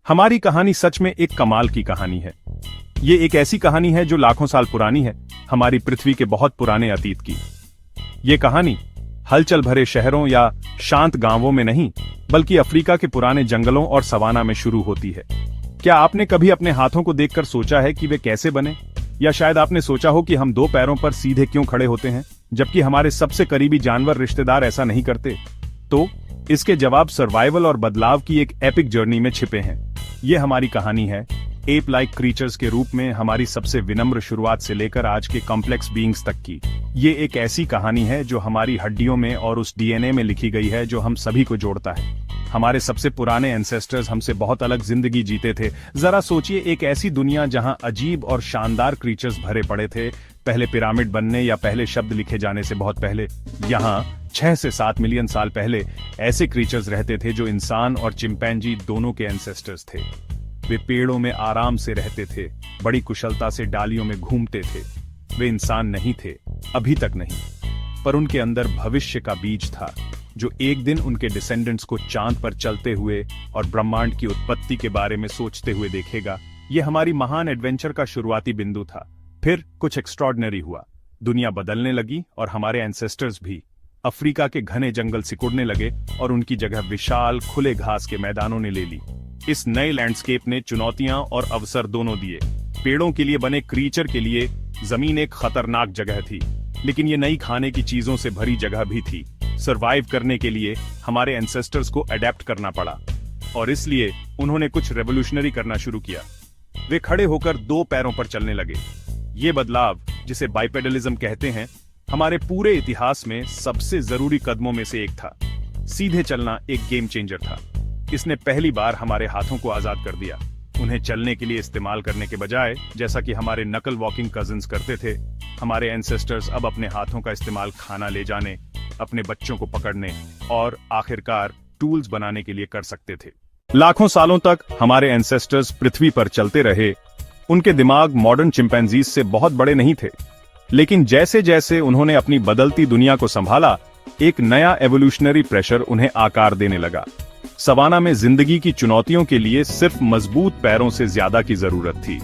हमारी कहानी सच में एक कमाल की कहानी है। ये एक ऐसी कहानी है जो लाखों साल पुरानी है, हमारी पृथ्वी के बहुत पुराने अतीत की। ये कहानी हलचल भरे शहरों या शांत गांवों में नहीं, बल्कि अफ्रीका के पुराने जंगलों और सवाना में शुरू होती है। क्या आपने कभी अपने हाथों को देखकर सोचा है कि वे कैसे बने? या शायद आपने सोचा हो कि हम दो पैरों पर सीधे क्यों खड़े होते हैं, जबकि हमारे सबसे करीबी जानवर रिश्तेदार ऐसा नहीं करते? तो इसके जवाब सर्वाइवल और बदलाव की एक एपिक जर्नी में छिपे हैं। ये हमारी कहानी है एप लाइक क्रीचर्स के रूप में हमारी सबसे विनम्र शुरुआत से लेकर आज के कॉम्प्लेक्स बीइंग्स तक की। ये एक ऐसी कहानी है जो हमारी हड्डियों में और उस डीएनए में लिखी गई है जो हम सभी को जोड़ता है। हमारे सबसे पुराने एंसेस्टर्स हमसे बहुत अलग जिंदगी जीते थे। जरा सोचिए, एक ऐसी दुनिया जहां अजीब और शानदार क्रीचर्स भरे पड़े थे, पहले पिरामिड बनने या पहले शब्द लिखे जाने से बहुत पहले। यहाँ 6 से 7 मिलियन साल पहले ऐसे क्रीचर्स रहते थे जो इंसान और चिंपैंजी दोनों के एंसेस्टर्स थे। वे पेड़ों में आराम से रहते थे, बड़ी कुशलता से डालियों में घूमते थे। वे इंसान नहीं थे, अभी तक नहीं, पर उनके अंदर भविष्य का बीज था जो एक दिन उनके डिसेंडेंट्स को चांद पर चलते हुए और ब्रह्मांड की उत्पत्ति के बारे में सोचते हुए देखेगा। ये हमारी महान एडवेंचर का शुरुआती बिंदु था। फिर कुछ एक्स्ट्रॉर्डिनरी हुआ, दुनिया बदलने लगी और हमारे एंसेस्टर्स भी। अफ्रीका के घने जंगल सिकुड़ने लगे और उनकी जगह विशाल खुले घास के मैदानों ने ले ली। इस नए लैंडस्केप ने चुनौतियां और अवसर दोनों दिए। पेड़ों के लिए बने क्रीचर के लिए जमीन एक खतरनाक जगह थी, लेकिन ये नई खाने की चीजों से भरी जगह भी थी। सरवाइव करने के लिए हमारे एंसेस्टर्स को अडेप्ट करना पड़ा, और इसलिए उन्होंने कुछ रेवोल्यूशनरी करना शुरू किया। वे खड़े होकर 2 पैरों पर चलने लगे। ये बदलाव, जिसे बाइपेडलिज्म कहते हैं, हमारे पूरे इतिहास में सबसे जरूरी कदमों में से एक था। सीधे चलना एक गेम चेंजर था। इसने पहली बार हमारे हाथों को आजाद कर दिया। उन्हें चलने के लिए इस्तेमाल करने के बजाय, जैसा कि हमारे नकल वॉकिंग कजिन्स करते थे, हमारे एंसेस्टर्स अब अपने हाथों का इस्तेमाल खाना ले जाने, अपने बच्चों को पकड़ने और आखिरकार टूल्स बनाने के लिए कर सकते थे। लाखों सालों तक हमारे एंसेस्टर्स पृथ्वी पर चलते रहे। उनके दिमाग मॉडर्न चिंपैंजीज से बहुत बड़े नहीं थे, लेकिन जैसे जैसे उन्होंने अपनी बदलती दुनिया को संभाला, एक नया एवोल्यूशनरी प्रेशर उन्हें आकार देने लगा। सवाना में जिंदगी की चुनौतियों के लिए सिर्फ मजबूत पैरों से ज्यादा की जरूरत थी।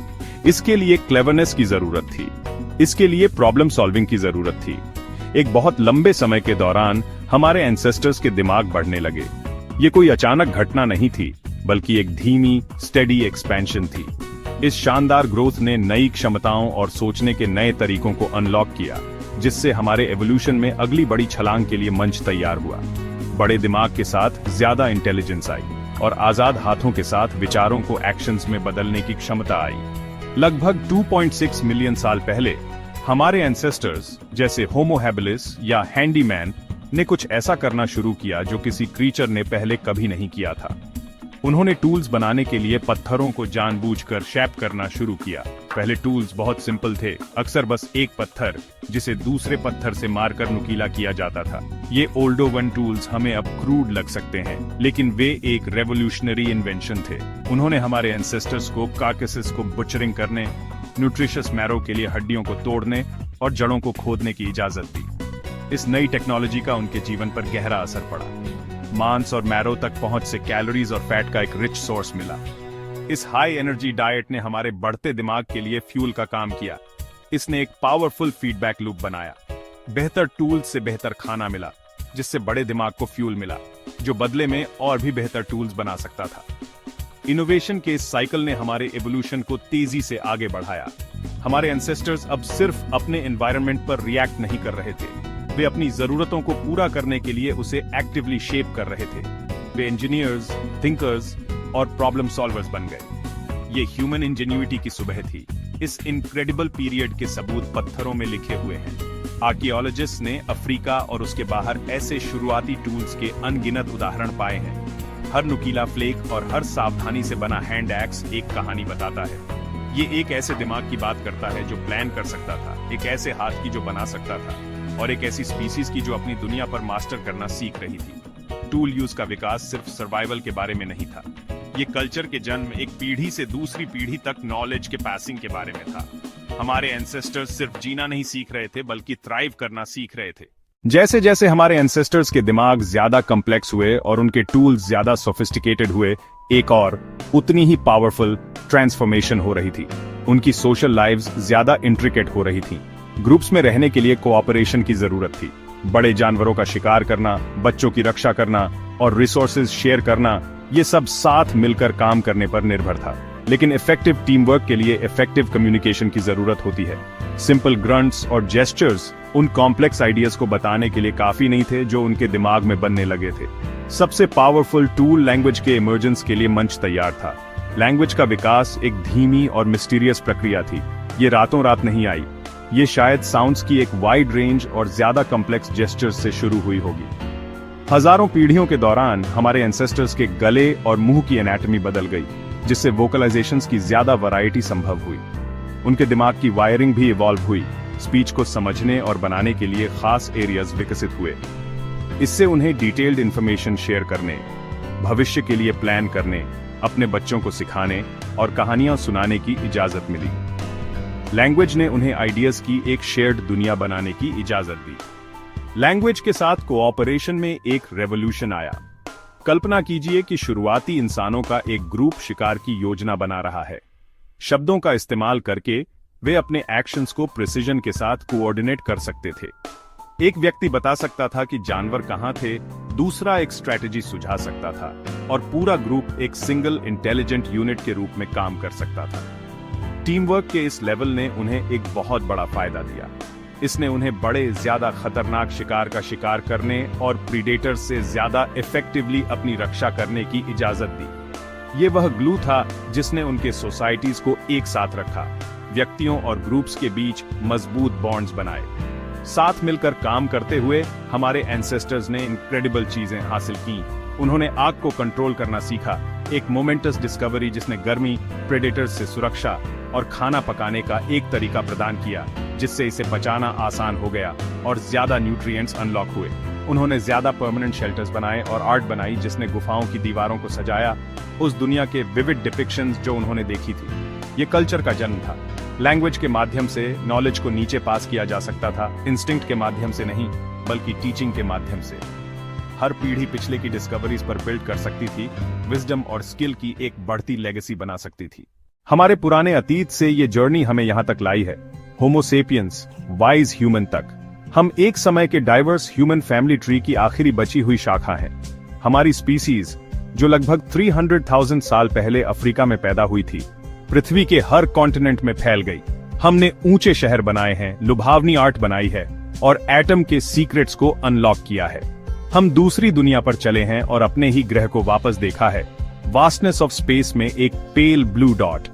इसके लिए क्लेवरनेस की जरूरत थी, इसके लिए प्रॉब्लम सॉल्विंग की जरूरत थी। एक बहुत लंबे समय के दौरान हमारे एंसेस्टर्स के दिमाग बढ़ने लगे। ये कोई अचानक घटना नहीं थी, बल्कि एक धीमी, स्टेडी एक्सपेंशन थी। इस शानदार ग्रोथ ने नई क्षमताओं और सोचने के नए तरीकों को अनलॉक किया, जिससे हमारे एवोल्यूशन में अगली बड़ी छलांग के लिए मंच तैयार हुआ। बड़े दिमाग के साथ ज्यादा इंटेलिजेंस आई, और आजाद हाथों के साथ विचारों को एक्शंस में बदलने की क्षमता आई। लगभग 2.6 मिलियन साल पहले हमारे एंसेस्टर्स, जैसे होमो हैबिलिस या हैंडीमैन, ने कुछ ऐसा करना शुरू किया जो किसी क्रीचर ने पहले कभी नहीं किया था। उन्होंने टूल्स बनाने के लिए पत्थरों को जानबूझकर शेप करना शुरू किया। पहले टूल्स बहुत सिंपल थे, अक्सर बस एक पत्थर जिसे दूसरे पत्थर से मारकर नुकीला किया जाता था। ये ओल्डो वन टूल्स हमें अब क्रूड लग सकते हैं, लेकिन वे एक रेवोल्यूशनरी इन्वेंशन थे। उन्होंने हमारे एंसेस्टर्स को कार्कसेस को बुचरिंग करने, न्यूट्रिशियस मैरो के लिए हड्डियों को तोड़ने और जड़ों को खोदने की इजाजत दी। इस नई टेक्नोलॉजी का उनके जीवन पर गहरा असर पड़ा। मांस और मैरो तक पहुंच से कैलोरीज और फैट का एक रिच सोर्स मिला। इस हाई एनर्जी डाइट ने हमारे बढ़ते दिमाग के लिए फ्यूल का काम किया। इसने एक पावरफुल फीडबैक लूप बनाया। बेहतर टूल्स से बेहतर खाना मिला, जिससे बड़े दिमाग को फ्यूल मिला, जो बदले में और भी बेहतर टूल्स बना सकता था। इनोवेशन के इस साइकिल ने हमारे एवोल्यूशन को तेजी से आगे बढ़ाया। हमारे एंसेस्टर्स अब सिर्फ अपने एनवायरनमेंट पर रिएक्ट नहीं कर रहे थे, वे अपनी जरूरतों को पूरा करने के लिए उसे एक्टिवली शेप कर रहे थे। वे इंजीनियर्स, थिंकर्स और प्रॉब्लम सॉल्वर्स बन गए। ये ह्यूमन इंजेन्युइटी की सुबह थी। इस इनक्रेडिबल पीरियड के सबूत पत्थरों में लिखे हुए हैं। आर्कियोलॉजिस्ट्स ने अफ्रीका और उसके बाहर ऐसे शुरुआती टूल्स के अनगिनत उदाहरण पाए हैं। हर नुकीला फ्लेक और हर सावधानी से बना हैंड एक्स एक कहानी बताता है। ये एक ऐसे दिमाग की बात करता है जो प्लान कर सकता था, एक ऐसे हाथ की जो बना सकता था, और एक ऐसी स्पीसीज की जो अपनी दुनिया पर मास्टर करना सीख रही थी। टूल यूज का विकास सिर्फ सर्वाइवल के बारे में नहीं था, ये कल्चर के जन्म, एक पीढ़ी से दूसरी पीढ़ी तक नॉलेज के पासिंग के बारे में था। हमारे एंसेस्टर्स सिर्फ जीना नहीं सीख रहे थे, बल्कि थ्राइव करना सीख रहे थे। जैसे जैसे हमारे एंसेस्टर्स के दिमाग ज्यादा कॉम्प्लेक्स हुए और उनके टूल्स ज्यादा सोफिस्टिकेटेड हुए, एक और उतनी ही पावरफुल ट्रांसफॉर्मेशन हो रही थी। उनकी सोशल लाइव्स ज्यादा इंट्रिकेट हो रही थी। ग्रुप्स में रहने के लिए कोऑपरेशन की जरूरत थी। बड़े जानवरों का शिकार करना, बच्चों की रक्षा करना और रिसोर्सेज शेयर करना, ये सब साथ मिलकर काम करने पर निर्भर था। लेकिन इफेक्टिव टीम वर्क के लिए इफेक्टिव कम्युनिकेशन की जरूरत होती है। सिंपल ग्रंट्स और जेस्चर्स उन कॉम्प्लेक्स आइडियाज को बताने के लिए काफी नहीं थे जो उनके दिमाग में बनने लगे थे। सबसे पावरफुल टूल लैंग्वेज के इमर्जेंस के लिए मंच तैयार था। लैंग्वेज का विकास एक धीमी और मिस्टीरियस प्रक्रिया थी। ये रातों रात नहीं आई। ये शायद साउंड्स की एक वाइड रेंज और ज्यादा कॉम्प्लेक्स जेस्चर्स से शुरू हुई होगी। हजारों पीढ़ियों के दौरान हमारे एंसेस्टर्स के गले और मुंह की एनाटॉमी बदल गई, जिससे वोकलाइजेशंस की ज्यादा वैरायटी संभव हुई। उनके दिमाग की वायरिंग भी इवॉल्व हुई। स्पीच को समझने और बनाने के लिए खास एरियाज विकसित हुए। इससे उन्हें डिटेल्ड इंफॉर्मेशन शेयर करने, भविष्य के लिए प्लान करने, अपने बच्चों को सिखाने और कहानियां सुनाने की इजाजत मिली। लैंग्वेज ने उन्हें आइडियाज की एक शेयर्ड दुनिया बनाने की इजाजत दी। लैंग्वेज के साथ कोऑपरेशन में एक रेवोल्यूशन आया। कल्पना कीजिए कि शुरुआती इंसानों का एक ग्रुप शिकार की योजना बना रहा है। शब्दों का इस्तेमाल करके वे अपने एक्शंस को प्रिसिजन के साथ कोऑर्डिनेट कर सकते थे। एक व्यक्ति बता सकता था कि जानवर कहां थे, दूसरा एक स्ट्रैटेजी सुझा सकता था और पूरा ग्रुप एक सिंगल इंटेलिजेंट यूनिट के रूप में काम कर सकता था। टीम वर्क के इस लेवल ने उन्हें एक बहुत बड़ा फायदा दिया। इसने उन्हें बड़े ज्यादा खतरनाक शिकार का शिकार करने और प्रीडेटर्स से ज्यादा इफेक्टिवली अपनी रक्षा करने की इजाजत दी। ये वह ग्लू था जिसने उनके सोसाइटीज को एक साथ रखा, व्यक्तियों और ग्रुप्स के बीच मजबूत बॉन्ड्स बनाए। साथ मिलकर काम करते हुए हमारे एंसेस्टर्स ने इनक्रेडिबल चीजें हासिल की। उन्होंने आग को कंट्रोल करना सीखा, एक मोमेंटस डिस्कवरी जिसने गर्मी, प्रेडेटर्स से सुरक्षा और खाना पकाने का एक तरीका प्रदान किया, जिससे इसे पचाना आसान हो गया और ज्यादा न्यूट्रिएंट्स अनलॉक हुए। उन्होंने ज्यादा परमानेंट शेल्टर्स बनाए और आर्ट बनाई जिसने गुफाओं की दीवारों को सजाया, उस दुनिया के विविड डिपिक्शंस जो उन्होंने देखी थी। ये कल्चर का जन्म था। लैंग्वेज के माध्यम से नॉलेज को नीचे पास किया जा सकता था, इंस्टिंक्ट के माध्यम से नहीं बल्कि टीचिंग के माध्यम से। हर पीढ़ी पिछले की डिस्कवरीज पर बिल्ड कर सकती थी, विजडम और स्किल की एक बढ़ती लेगेसी बना सकती थी। हमारे पुराने अतीत से ये जर्नी हमें यहां तक लाई है, होमो सेपियंस, वाइज ह्यूमन तक। हम एक समय के डाइवर्स ह्यूमन फैमिली ट्री की आखिरी बची हुई शाखा हैं। हमारी स्पीसीज, जो लगभग 300,000 साल पहले अफ्रीका में पैदा हुई थी, पृथ्वी के हर कॉन्टिनेंट में फैल गई। हमने ऊंचे शहर बनाए हैं, लुभावनी आर्ट बनाई है और एटम के सीक्रेट्स को अनलॉक किया है। हम दूसरी दुनिया पर चले हैं और अपने ही ग्रह को वापस देखा है, वास्टनेस ऑफ स्पेस में एक पेल ब्लू डॉट।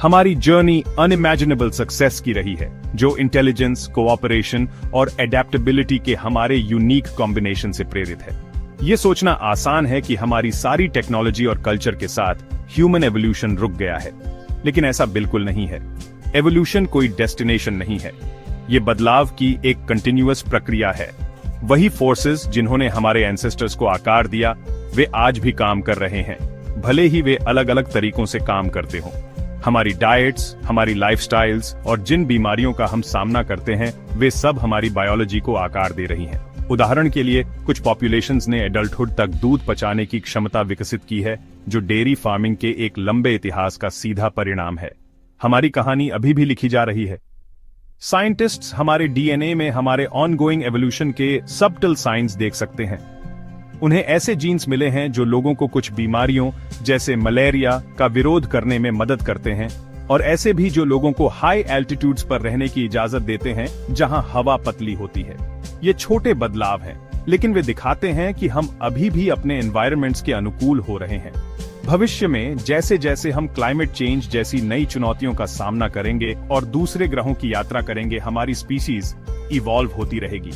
हमारी जर्नी अनइमेजिनेबल सक्सेस की रही है, जो इंटेलिजेंस, कोऑपरेशन और एडेप्टेबिलिटी के हमारे यूनिक कॉम्बिनेशन से प्रेरित है। ये सोचना आसान है कि हमारी सारी टेक्नोलॉजी और कल्चर के साथ ह्यूमन एवोल्यूशन रुक गया है, लेकिन ऐसा बिल्कुल नहीं है। एवोल्यूशन कोई डेस्टिनेशन नहीं है, ये बदलाव की एक कंटिन्यूअस प्रक्रिया है। वही फोर्सेस जिन्होंने हमारे एंसेस्टर्स को आकार दिया, वे आज भी काम कर रहे हैं, भले ही वे अलग अलग तरीकों से काम करते हों। हमारी डाइट्स, हमारी लाइफस्टाइल्स और जिन बीमारियों का हम सामना करते हैं, वे सब हमारी बायोलॉजी को आकार दे रही हैं। उदाहरण के लिए, कुछ पॉपुलेशंस ने एडल्टहुड तक दूध पचाने की क्षमता विकसित की है, जो डेयरी फार्मिंग के एक लंबे इतिहास का सीधा परिणाम है। हमारी कहानी अभी भी लिखी जा रही है। साइंटिस्ट्स हमारे डीएनए में हमारे ऑनगोइंग एवोल्यूशन के सबटल साइंस देख सकते हैं। उन्हें ऐसे जीन्स मिले हैं जो लोगों को कुछ बीमारियों जैसे मलेरिया का विरोध करने में मदद करते हैं, और ऐसे भी जो लोगों को हाई एल्टीट्यूड्स पर रहने की इजाजत देते हैं जहां हवा पतली होती है। ये छोटे बदलाव हैं, लेकिन वे दिखाते हैं कि हम अभी भी अपने एनवायरनमेंट्स के अनुकूल हो रहे हैं। भविष्य में जैसे जैसे हम क्लाइमेट चेंज जैसी नई चुनौतियों का सामना करेंगे और दूसरे ग्रहों की यात्रा करेंगे, हमारी स्पीसीज इवॉल्व होती रहेगी।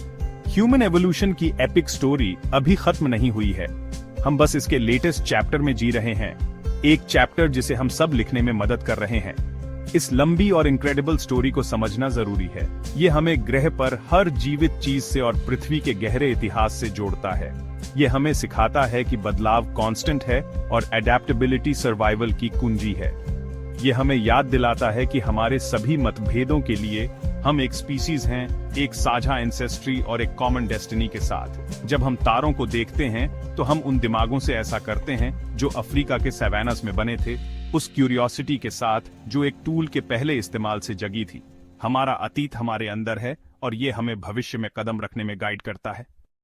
ह्यूमन एवोल्यूशन की एपिक स्टोरी अभी खत्म नहीं हुई है, हम बस इसके लेटेस्ट चैप्टर में जी रहे हैं, एक चैप्टर जिसे हम सब लिखने में मदद कर रहे हैं। इस लंबी और इनक्रेडिबल स्टोरी को समझना जरूरी है। ये हमें ग्रह पर हर जीवित चीज से और पृथ्वी के गहरे इतिहास से जोड़ता है। ये हमें सिखाता है कि बदलाव कांस्टेंट है और एडेप्टेबिलिटी सर्वाइवल की कुंजी है। ये हमें याद दिलाता है कि हमारे सभी मतभेदों के लिए हम एक स्पीसीज हैं, एक साझा एंसेस्ट्री और एक कॉमन डेस्टिनी के साथ। जब हम तारों को देखते हैं तो हम उन दिमागों से ऐसा करते हैं जो अफ्रीका के सैवानास में बने थे, उस क्यूरियोसिटी के साथ जो एक टूल के पहले इस्तेमाल से जगी थी। हमारा अतीत हमारे अंदर है और ये हमें भविष्य में कदम रखने में गाइड करता है।